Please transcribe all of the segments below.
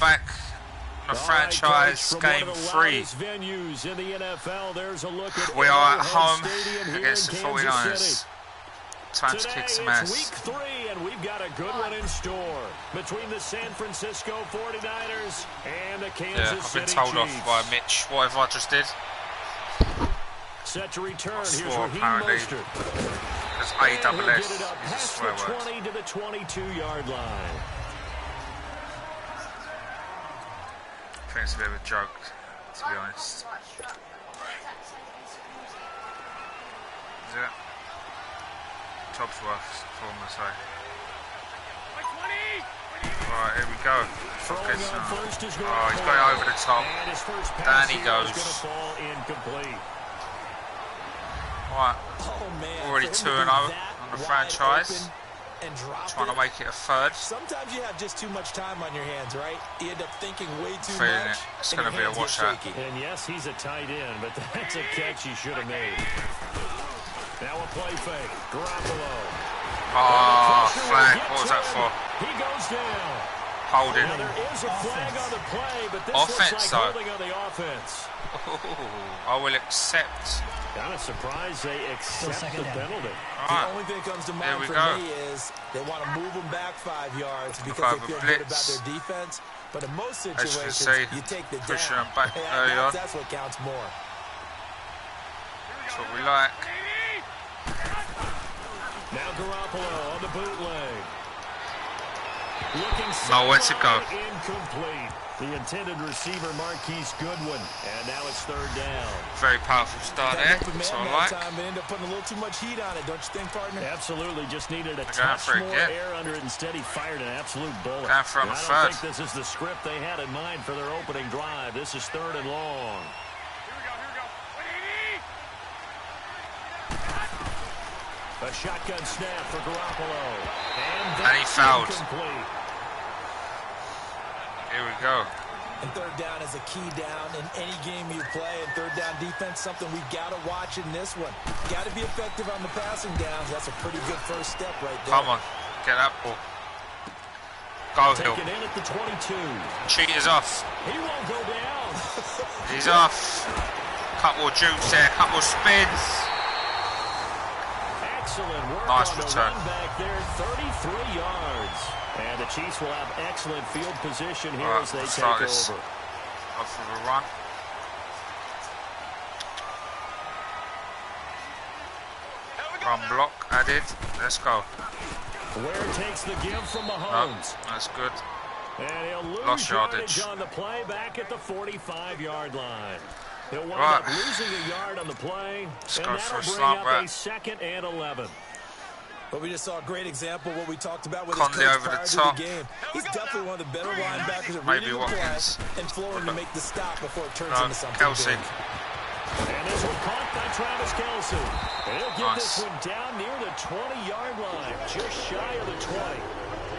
Back on the franchise game 3. We are at home against the 49ers. Time to kick some ass. Week 3, and we've got a good one in store between the San Francisco 49ers and the Kansas City Chiefs. I've been told off by Mitch, whatever I just did. Set to return. I swore apparently. There's A-double-S. He's a swear word. 20 to the 22-yard line. I think it's a bit of a joke, to be honest. Is it? Topsworth's form, I say. Alright, here we go. Okay, so. Oh, he's got it over the top. Down he goes. Alright, already 2-0 on the franchise. Trying to make it a third. Sometimes you have just too much time on your hands, right? You end up thinking way too Feeling much. It's going to be a washout. And yes, he's a tight end, but that's a catch he should have made. Now a play fake. Garoppolo. Oh, flag. What was that for? He goes down. Holding. Now there is a flag on the play, but this Offense, looks like holding on the offense. Oh, I will accept. Kind of surprised they accept the penalty. The only thing that comes to mind for me is they want to move them back 5 yards because they feel good about their defense. But in most situations, you take the down. Back that's what counts more. That's what we like. Now Garoppolo on the bootleg. Nowhere to go. Incomplete. The intended receiver, Marquise Goodwin. And now it's third down. Very powerful start there. That's what I like. They end up putting a little too much heat on it, don't you think, partner? Absolutely. Just needed a touch more air under it. Instead, he fired an absolute bullet. Going for him I don't think this is the script they had in mind for their opening drive. This is third and long. A shotgun snap for Garoppolo. And he fouled. Here we go. And third down is a key down in any game you play. And third down defense, something we got to watch in this one. Got to be effective on the passing downs. That's a pretty good first step right there. Come on. Get that ball. Go, Hill. Taken in at the 22. Cheater's off. He won't go down. He's off. Couple of jukes there. Couple of spins. Excellent work nice on return. The run back there, 33 yards. And the Chiefs will have excellent field position here as they take over. Off for the run. Run block added. Let's go. Where takes the give from Mahomes. Nope, that's good. And he'll lose Lost yardage on the play back at the 45-yard line. He'll wind up losing a yard on the play, Let's and go that'll for a bring up slant a 2nd and 11. But we just saw a great example of what we talked about with Conley his coach over prior the to top. the game. He's definitely one of the better linebackers at Maybe reading the Watkins. play and flooring to make the stop before it turns into something Kelsey. big. And this one caught by Travis Kelsey. And he'll get this one down near the 20-yard line, just shy of the 20.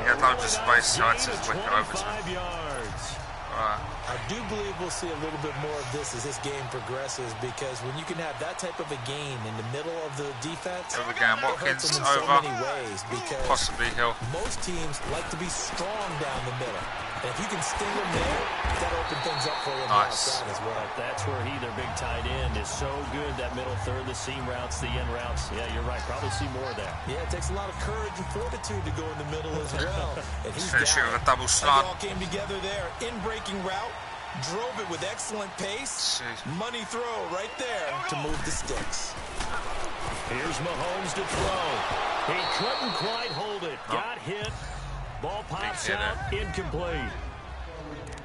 Yeah, don't just space sides as wicket over to 25 yards. I do believe we'll see a little bit more of this as this game progresses, because when you can have that type of a gain in the middle of the defense, here we go. Watkins it hurts them in over. so many ways, because Possibly Hill. most teams like to be strong down the middle. And if you can sting them there, that opens things up for you on the outside as well. That's where their big tight end, is so good. That middle third, the seam routes, the end routes. Yeah, you're right. Probably see more of that. Yeah, it takes a lot of courage and fortitude to go in the middle as well. And he's finishing with a double It slant. all came together there. In-breaking route. Drove it with excellent pace. Money throw right there to move the sticks. Here's Mahomes to throw. He couldn't quite hold it. Got hit. Ball pops out. Incomplete.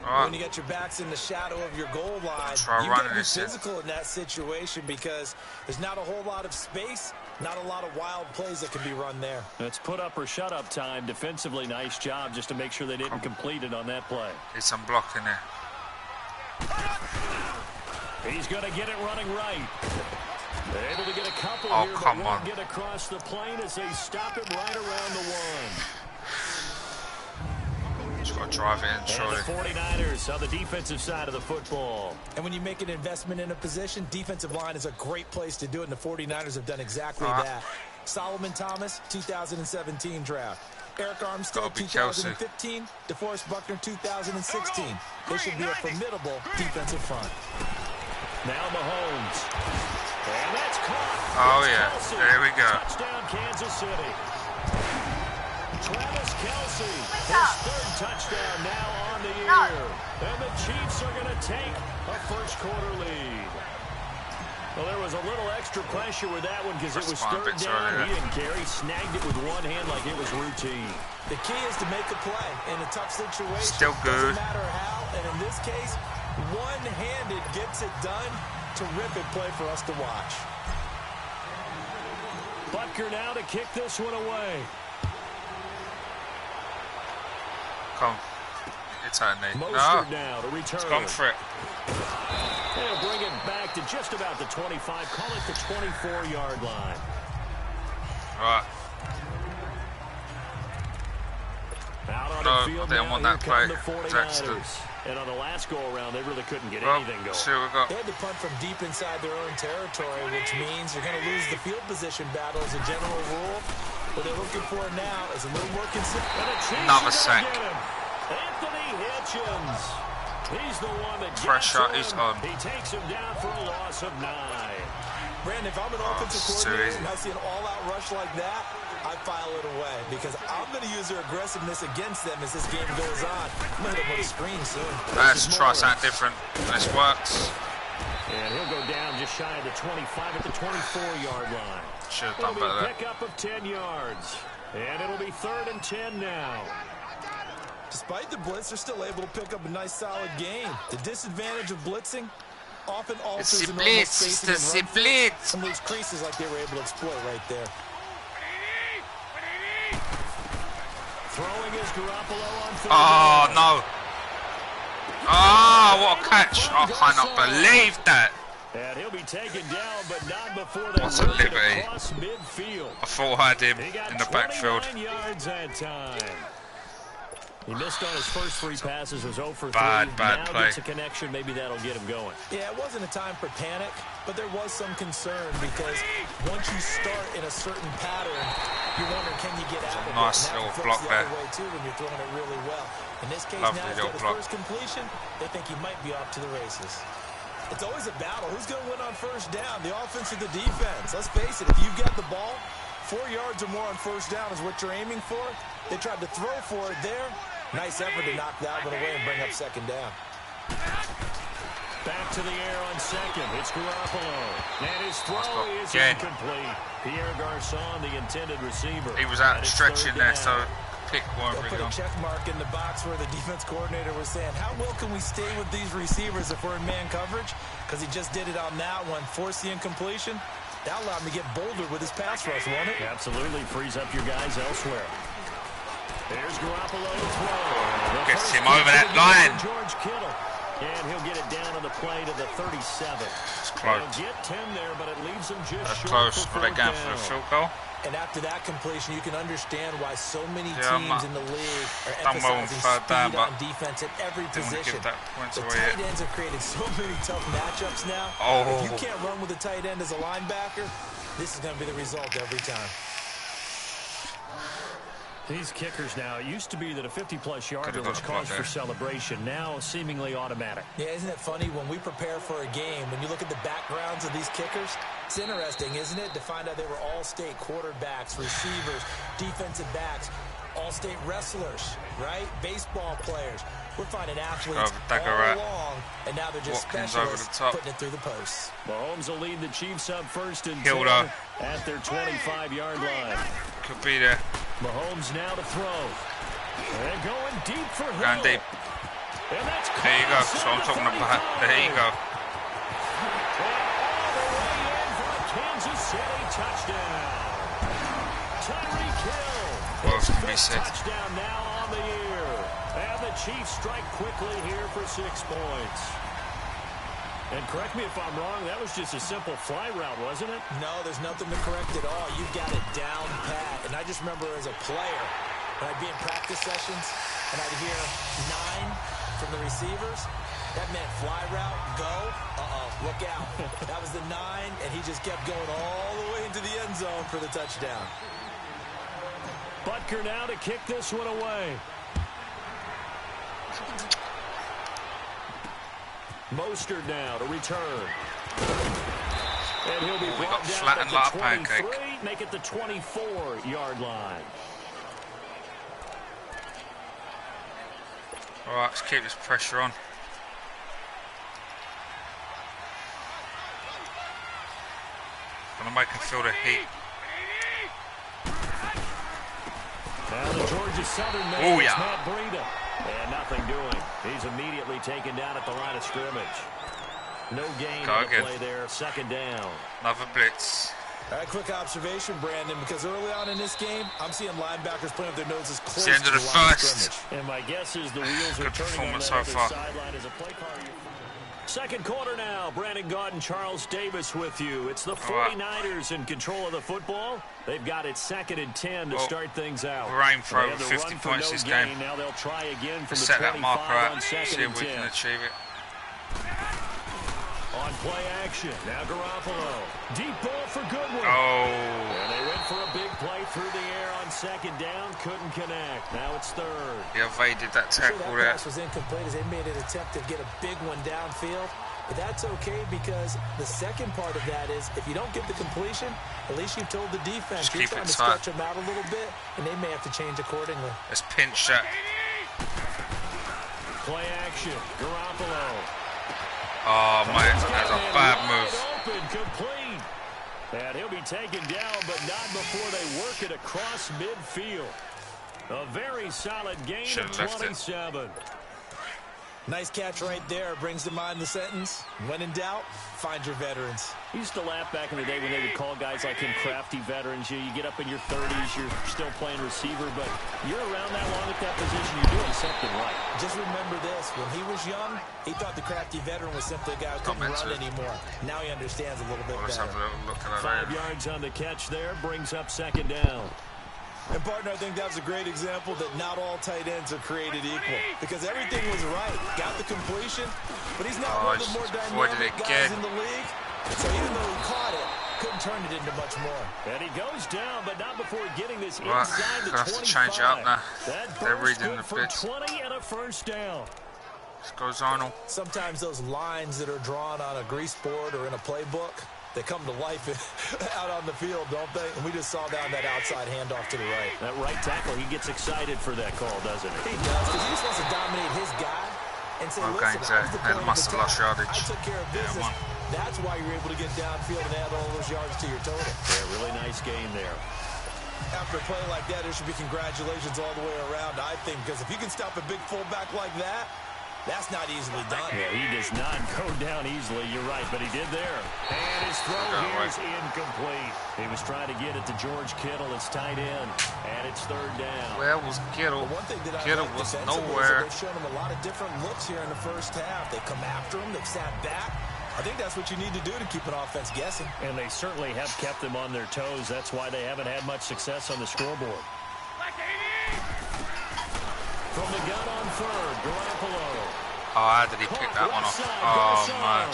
When you got your backs in the shadow of your goal line, you've got to be physical in that situation, because there's not a whole lot of space, not a lot of wild plays that can be run there. It's put up or shut up time. Defensively, nice job just to make sure they didn't complete it on that play. Need some blocking there. He's going to get it running right. They're able to get a couple here, come but on. won't get across the plane as they stop him right around the 1. Just got to drive it in, surely. And the 49ers on the defensive side of the football. And when you make an investment in a position, defensive line is a great place to do it, and the 49ers have done exactly that. Solomon Thomas, 2017 draft. Eric Armstead 2015, DeForest Buckner 2016. They should be a formidable defensive front. Now Mahomes. And that's caught. Oh, yeah. Kelsey. There we go. Touchdown, Kansas City. Travis Kelsey, his third touchdown now on the year. And the Chiefs are going to take a first-quarter lead. Well, there was a little extra pressure with that one because it was third down. He didn't care. He snagged it with one hand like it was routine. The key is to make a play in a tough situation. Still good. Doesn't matter how, and in this case, one-handed gets it done. Terrific play for us to watch. Butker now to kick this one away. Come. It's out, Nate. No. Now to return. It's gone for it. They'll bring it back to just about the 25. Call it the 24-yard line. Right. Out on No, the field they didn't now, want that play. the 49ers. And on the last go-around, they really couldn't get anything going. See what we got. They had to punt from deep inside their own territory, which means you're going to lose the field position battle as a general rule. What they're looking for now is a little more consistent. Another sack. Anthony Hitchens. He's the one that Pressure gets is him. on. He takes him down for a loss of 9. Brandon, if I'm an offensive coordinator and I see an all-out rush like that, I file it away because I'm going to use their aggressiveness against them as this game goes on. I'm going to put a screen soon. Let's try something different. This works. And he'll go down just shy of the 25 at the 24-yard line. Should have done better there. Pickup of 10 yards. And it'll be 3rd and 10 now. Despite the blitz, they're still able to pick up a nice, solid game. The disadvantage of blitzing often alters the normal spacing and run. Some of these creases like they were able to exploit right there. Throwing is Garoppolo on 3rd. Oh, no. Oh, what a catch. I cannot believe that. And he'll be taken down, but not before they What a liberty. across midfield. I thought I had him in the backfield. 29 yards that time. He missed on his first 3 passes, was 0 for 3. Bad now play. gets a connection, maybe that'll get him going. Yeah, it wasn't a time for panic, but there was some concern because once you start in a certain pattern, you wonder, can you get out of it? Nice little block there. Way too when you're throwing it really well. In this case, Lovely now he's got his block. first completion. They think he might be off to the races. It's always a battle. Who's going to win on first down? The offense or the defense? Let's face it, if you've got the ball, 4 yards or more on first down is what you're aiming for. They tried to throw for it there. Nice effort to knock that one away and bring up 2nd down. Back to the air on 2nd. It's Garoppolo. And his throw is incomplete. Pierre Garçon, the intended receiver. He was out stretching there, so pick weren't They'll really put on. a check mark in the box where the defense coordinator was saying, how well can we stay with these receivers if we're in man coverage? Because he just did it on that one, forced the incompletion. That allowed him to get bolder with his pass rush, won't it? Absolutely frees up your guys elsewhere. There's Garoppolo to throw. Gets him over that line. George Kittle. And he'll get it down on the play to the 37. It's close. They'll get 10 there, but it leaves them just That's short close, for but they're 4th going for down. the field goal. And after that completion, you can understand why so many Yeah, teams in the league are done well on emphasizing 3rd down, speed but on defense at every didn't want to position. give that points The away tight yet. ends have created so many tough matchups now. Oh. If you can't run with a tight end as a linebacker, this is going to be the result every time. These kickers now, it used to be that a 50-plus yarder Could've was got a block cause for there. celebration. Now, seemingly automatic. Yeah, isn't it funny when we prepare for a game, when you look at the backgrounds of these kickers, it's interesting, isn't it, to find out they were all-state quarterbacks, receivers, defensive backs, all-state wrestlers, right? Baseball players. We're finding athletes all along, and now they're just Watkins specialists over the top. putting it through the posts. Mahomes will lead the Chiefs up 1st and 10 Hilda. at their 25-yard line. Could be there. Mahomes now to throw. And going deep for Hill. Going deep. And that's There you go. So I'm talking about. There you go. And all the way in for a Kansas City touchdown. Tyreek Hill. What else can be His said? touchdown now on the year. And the Chiefs strike quickly here for 6 points. And correct me if I'm wrong, that was just a simple fly route, wasn't it? No, there's nothing to correct at all. You've got it down pat. And I just remember as a player, when I'd be in practice sessions and I'd hear 9 from the receivers, that meant fly route, go, look out. That was the 9, and he just kept going all the way into the end zone for the touchdown. Butker now to kick this one away. Mostert now to return. And he'll be brought down at the 23, make it the 24-yard line. All right, let's keep this pressure on. Gonna make him feel the heat. Now the Georgia Southern man is Matt Breida. And nothing doing. He's immediately taken down at the line of scrimmage. No gain on the play there. Second down. Another blitz. All right, quick observation, Brandon, because early on in this game, I'm seeing linebackers playing with their noses close it's the end of the first. And my guess is the wheels are turning on that other sideline as a play caller. Second quarter now. Brandon Gaudin, Charles Davis with you. It's the 49ers in control of the football. They've got it 2nd and 10 to start things out. We're aiming for over 50 points this game. Now they'll try again from the set 25 that marker out, on see 2nd and if we 10. can achieve it. On play action, now Garoppolo. Deep ball for Goodwin. Oh. And they went for a big play through the air on 2nd down. Couldn't connect. Now it's 3rd. He evaded that tackle there. That pass was incomplete as they made an attempt to get a big one downfield. But that's okay because the second part of that is if you don't get the completion, at least you've told the defense you're trying to stretch them out a little bit, and they may have to change accordingly. Let's pinch that. Play action. Garoppolo. Oh, man, that's a bad move. Open, complete. And he'll be taken down, but not before they work it across midfield. A very solid gain of 27. Nice catch right there. Brings to mind the sentence, when in doubt, find your veterans. We used to laugh back in the day when they would call guys like him crafty veterans. You get up in your 30s, you're still playing receiver, but you're around that long at that position, you're doing something right. Just remember this, when he was young, he thought the crafty veteran was simply a guy who couldn't run anymore. Now he understands a little bit better. 5 yards on the catch there, brings up 2nd down. And, partner, I think that was a great example that not all tight ends are created equal. Because everything was right. Got the completion, but he's not one of the more dynamic guys in the league. So even though he caught it, couldn't turn it into much more. And he goes down, but not before getting this inside the 25. Have to change it up now. They're reading the for blitz. 20 and a 1st down. Let's go Arnold. Sometimes those lines that are drawn on a grease board or in a playbook, they come to life out on the field, don't they? And we just saw down that outside handoff to the right. That right tackle, he gets excited for that call, doesn't he? He does, because he just wants to dominate his guy and say, listen, I was the point of attack. I took care of business. That's why you're able to get downfield and add all those yards to your total. Yeah, really nice game there. After a play like that, there should be congratulations all the way around, I think, because if you can stop a big fullback like that, that's not easily done. Yeah, he does not go down easily, you're right, but he did there. And his throw here is incomplete. He was trying to get it to George Kittle, it's tight end, and it's 3rd down. Where was Kittle? One thing that Kittle like was nowhere. They've shown him a lot of different looks here in the first half. They come after him, they've sat back. I think that's what you need to do to keep an offense guessing. And they certainly have kept them on their toes. That's why they haven't had much success on the scoreboard. From the gun on 3rd, Garoppolo. Oh, how did he pick that one off? Oh, man.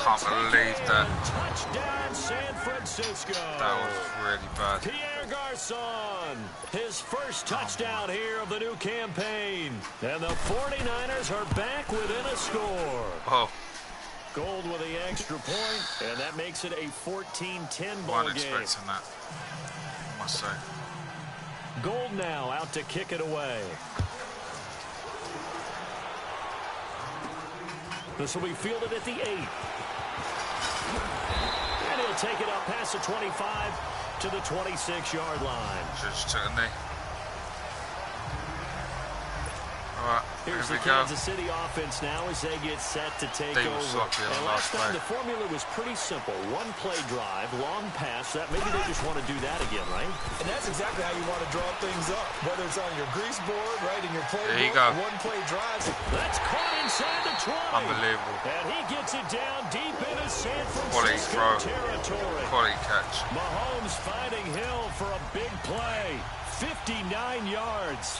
Can't believe that. Touchdown, San Francisco. That was really bad. Pierre Garçon, his first touchdown here of the new campaign. And the 49ers are back within a score. Oh. Gold with the extra point, and that makes it a 14-10 ball Wasn't game. expecting that, I must say. Gold now out to kick it away. This will be fielded at the 8. And he'll take it up past the 25 to the 26-yard line. Just took a knee. All right, Here's here the we go. Kansas City offense now as they get set to take over. And last time the formula was pretty simple. One play drive, long pass. That maybe they just want to do that again, right? And that's exactly how you want to draw things up. Whether it's on your grease board, right, in your playbook. There you go. One play drives. That's caught inside the 20. Unbelievable. And he gets it down deep into San Quality Francisco throw. territory. Quality catch. Mahomes finding Hill for a big play. 59 yards.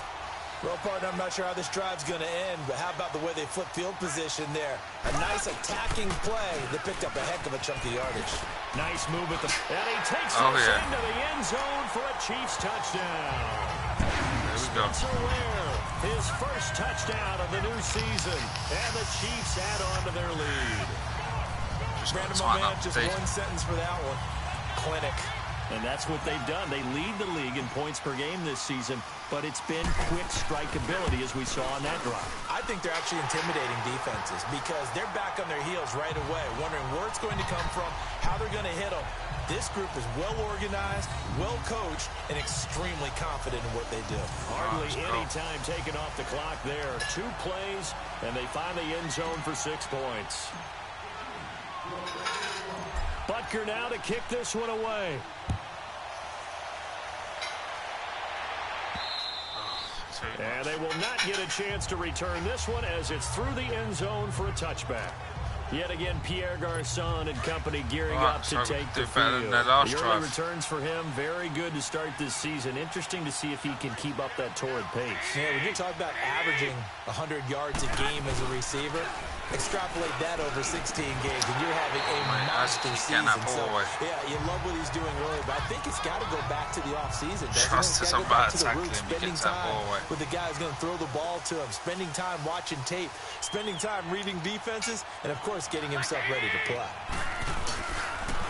Well, partner, I'm not sure how this drive's going to end, but how about the way they flip field position there? A nice attacking play that picked up a heck of a chunk of yardage. Nice move at the... And he takes this into the end zone for a Chiefs touchdown. Spencer Ware, his first touchdown of the new season. And the Chiefs add on to their lead. Brandon, my man, just one sentence for that one. Clinic. And that's what they've done. They lead the league in points per game this season, but it's been quick strike ability as we saw on that drive. I think they're actually intimidating defenses because they're back on their heels right away, wondering where it's going to come from, how they're going to hit them. This group is well organized, well coached, and extremely confident in what they do. Hardly any time taken off the clock there. 2 plays, and they find the end zone for 6 points. Butker now to kick this one away. And they will not get a chance to return this one as it's through the end zone for a touchback. Yet again, Pierre Garçon and company gearing up to take the field. The early returns for him, very good to start this season. Interesting to see if he can keep up that torrid pace. Yeah, when you talk about averaging 100 yards a game as a receiver, extrapolate that over 16 games, and you're having a monster season. So, yeah, you love what he's doing early, but I think it's got to go back to the offseason. It's got to go back to the roots, spending time with the guy who's going to throw the ball to him, spending time watching tape, spending time reading defenses, and, of course, getting himself ready to play.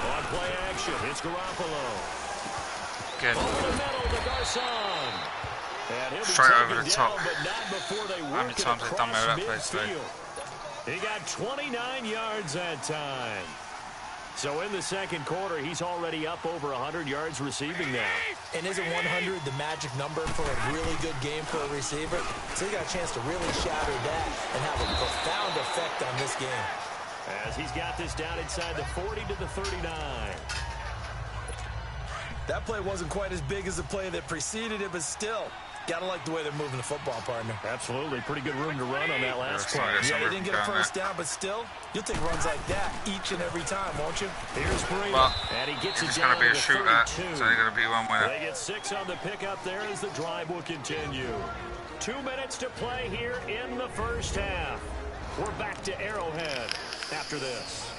On play action, it's Garoppolo. Good. Over the middle to Garçon. And he'll be straight over the top. Down, but not before they How many times have they done me that place today? He got 29 yards that time. So in the second quarter, he's already up over 100 yards receiving now. And isn't 100 the magic number for a really good game for a receiver? So he got a chance to really shatter that and have a profound effect on this game. As he's got this down inside the 40 to the 39. That play wasn't quite as big as the play that preceded it, but still, gotta like the way they're moving the football, partner. Absolutely. Pretty good room to run on that last play. Yeah, they didn't get a first down, but still, you'll take runs like that each and every time, won't you? Here's Brady. Well, and he gets it's it going down to be a to shootout, 32. so they're going to be one winner. They get 6 on the pickup there as the drive will continue. 2 minutes to play here in the first half. We're back to Arrowhead after this.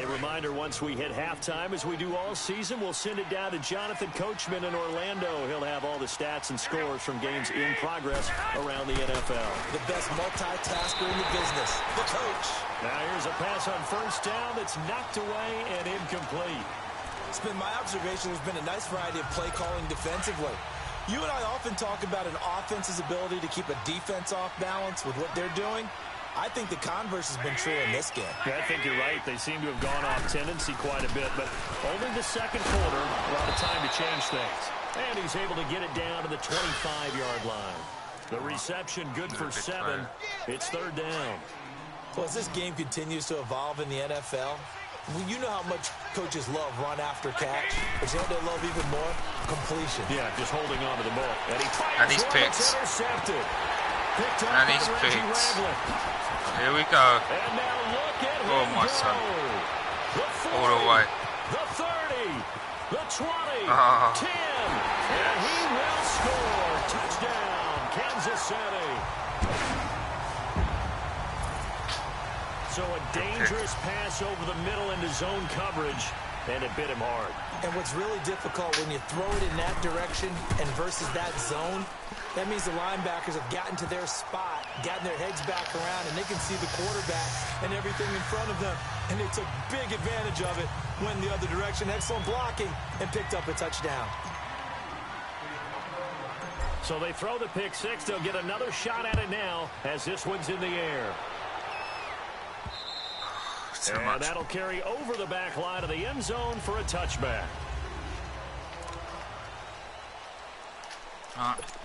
A reminder, once we hit halftime, as we do all season, we'll send it down to Jonathan Coachman in Orlando. He'll have all the stats and scores from games in progress around the NFL. The best multitasker in the business, the coach. Now here's a pass on first down that's knocked away and incomplete. It's been my observation there's been a nice variety of play calling defensively. You and I often talk about an offense's ability to keep a defense off balance with what they're doing. I think the converse has been true in this game. Yeah, I think you're right. They seem to have gone off tendency quite a bit, but only the second quarter, a lot of time to change things. And he's able to get it down to the 25-yard line. The reception good for 7. It's third down. Well, as this game continues to evolve in the NFL, you know how much coaches love run after catch, but you know what they love even more? Completion. Yeah, just holding on to the ball. And he's picked. Intercepted. And he's picked. Here we go. And now look at oh, my son. All the way. The 30. The 20. 10. And he will score. Touchdown, Kansas City. So a dangerous pass over the middle into zone coverage, and it bit him hard. And what's really difficult when you throw it in that direction and versus that zone, that means the linebackers have gotten to their spot, gotten their heads back around, and they can see the quarterback and everything in front of them. And they took big advantage of it, went the other direction, excellent blocking, and picked up a touchdown. So they throw the pick 6. They'll get another shot at it now as this one's in the air. And that'll carry over the back line of the end zone for a touchback.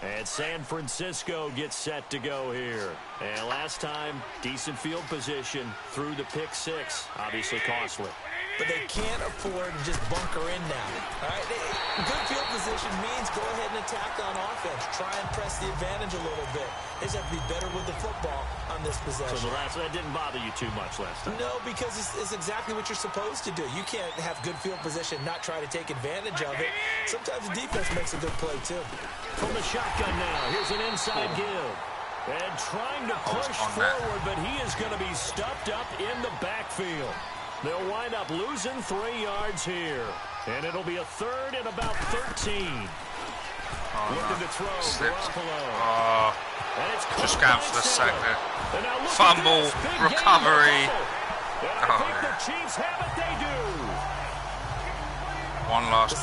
And San Francisco gets set to go here. And last time, decent field position through the pick 6. Obviously costly. but they can't afford to just bunker in now. All right, good field position means go ahead and attack on offense. Try and press the advantage a little bit. They just have to be better with the football on this possession. So that didn't bother you too much last time? No, because it's exactly what you're supposed to do. You can't have good field position and not try to take advantage of it. Sometimes the defense makes a good play, too. From the shotgun now, here's an inside give. And trying to push forward, but he is going to be stuffed up in the backfield. They'll wind up losing 3 yards here. And it'll be a third and about 13. Looking to throw, Garoppolo. Just going for the sack there. Fumble, recovery. And I think the Chiefs have it, they do. One last,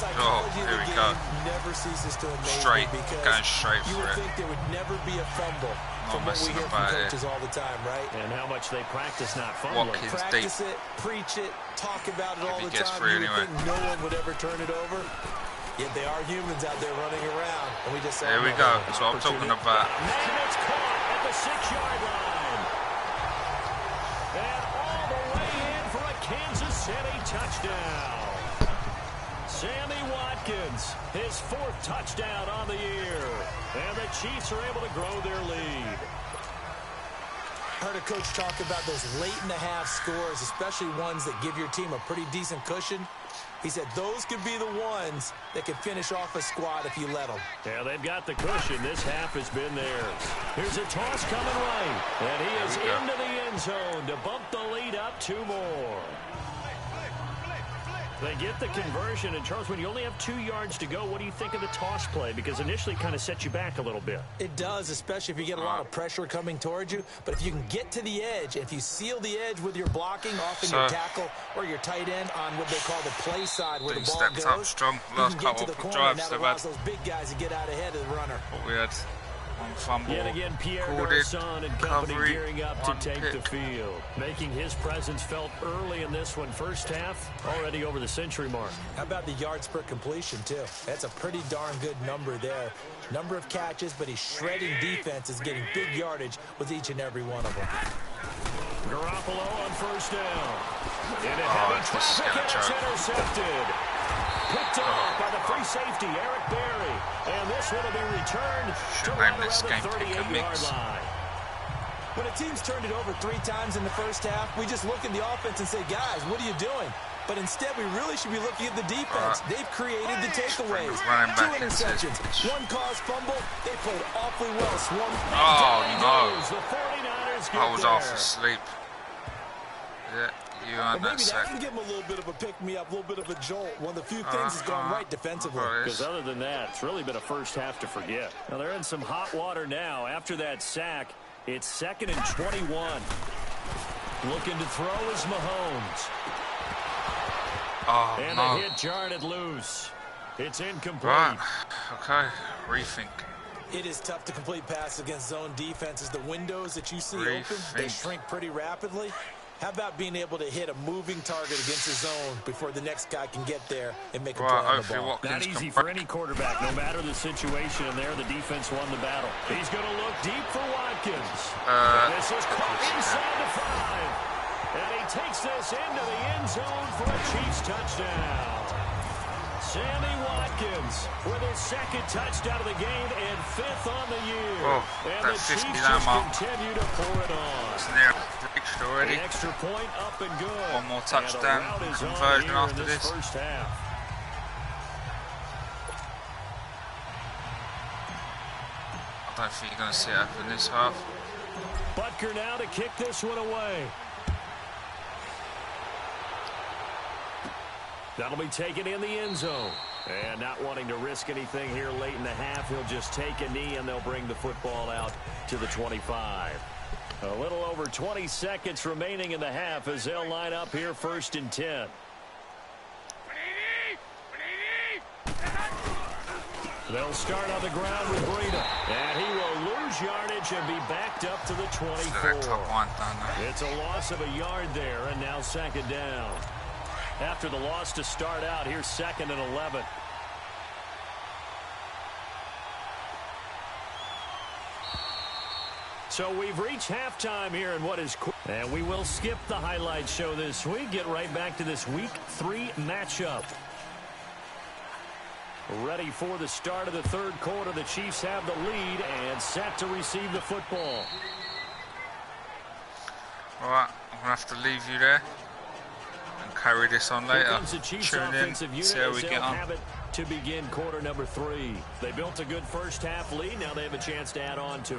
here we go. Never ceases to amaze Straight, me because going straight you for would it. think there would never be a fumble from what we hear from coaches all the time, right? And how much they practice not fumbling. Practice it, preach it, talk about it all the time. You would think no one would ever turn it over. Yet they are humans out there running around. And we just saw there we go. That's what I'm talking about. Man, it's caught at the 6-yard line. And all the way in for a Kansas City touchdown. Sammy Watkins, his 4th touchdown on the year. And the Chiefs are able to grow their lead. I heard a coach talk about those late-in-the-half scores, especially ones that give your team a pretty decent cushion. He said those could be the ones that can finish off a squad if you let them. Yeah, they've got the cushion. This half has been theirs. Here's a toss coming right. And he is into the end zone to bump the lead up 2 more. They get the conversion. And, Charles, when you only have 2 yards to go, what do you think of the toss play? Because initially it kind of sets you back a little bit. It does, especially if you get a lot of pressure coming towards you. But if you can get to the edge, if you seal the edge with your blocking, often your tackle or your tight end on what they call the play side where the ball goes, up strong. Last couple of drives they've had. Those big guys to get out ahead of the runner. What we had. One fumble, yet again, Pierre Garçon and company gearing up to take the field, making his presence felt early in this one. First half, already over the century mark. How about the yards per completion, too? That's a pretty darn good number there. Number of catches, but he's shredding defenses, getting big yardage with each and every one of them. Garoppolo on first down. Into heavy traffic, and it's intercepted. Picked off by the free safety, Eric Berry. And this one will be returned to right around the 38-yard line. When a team's turned it over 3 times in the first half, we just look at the offense and say, guys, what are you doing? But instead, we really should be looking at the defense. They've created the takeaways. 2 interceptions, 1 caused fumble. They played awfully well. Swung. No. The 49ers I was off asleep. Yeah. Maybe that can give him a little bit of a pick-me-up, a little bit of a jolt. One of the few things that's gone right defensively. Because other than that, it's really been a first half to forget. Now, they're in some hot water now. After that sack, it's 2nd and 21. Looking to throw is Mahomes. And a hit jarred it loose. It's incomplete. Right. Okay. Rethink. It is tough to complete passes against zone defenses. The windows that you see open, they shrink pretty rapidly. How about being able to hit a moving target against the zone before the next guy can get there and make a play on the ball? Not easy for any quarterback, no matter the situation. And there, the defense won the battle. He's going to look deep for Watkins. And this is caught inside the 5. And he takes this into the end zone for a Chiefs touchdown. Sammy Watkins with his 2nd touchdown of the game and 5th on the year. And the Chiefs just continue to pour it on. Already. An extra point up and good. One more touchdown conversion after this. First half. I don't think you're going to see it happen this half. Butker now to kick this one away. That'll be taken in the end zone. And not wanting to risk anything here late in the half, he'll just take a knee and they'll bring the football out to the 25. A little over 20 seconds remaining in the half as they'll line up here 1st and 10. They'll start on the ground with Breida. And he will lose yardage and be backed up to the 24. It's a loss of a yard there, and now 2nd down. After the loss to start out, here's 2nd and 11. So we've reached halftime here in what is... And we will skip the highlight show this week. Get right back to this Week 3 matchup. Ready for the start of the third quarter. The Chiefs have the lead and set to receive the football. All right, I'm going to have to leave you there and carry this on later. Tune in, see how we get on. To begin quarter number 3. They built a good first half lead. Now they have a chance to add on to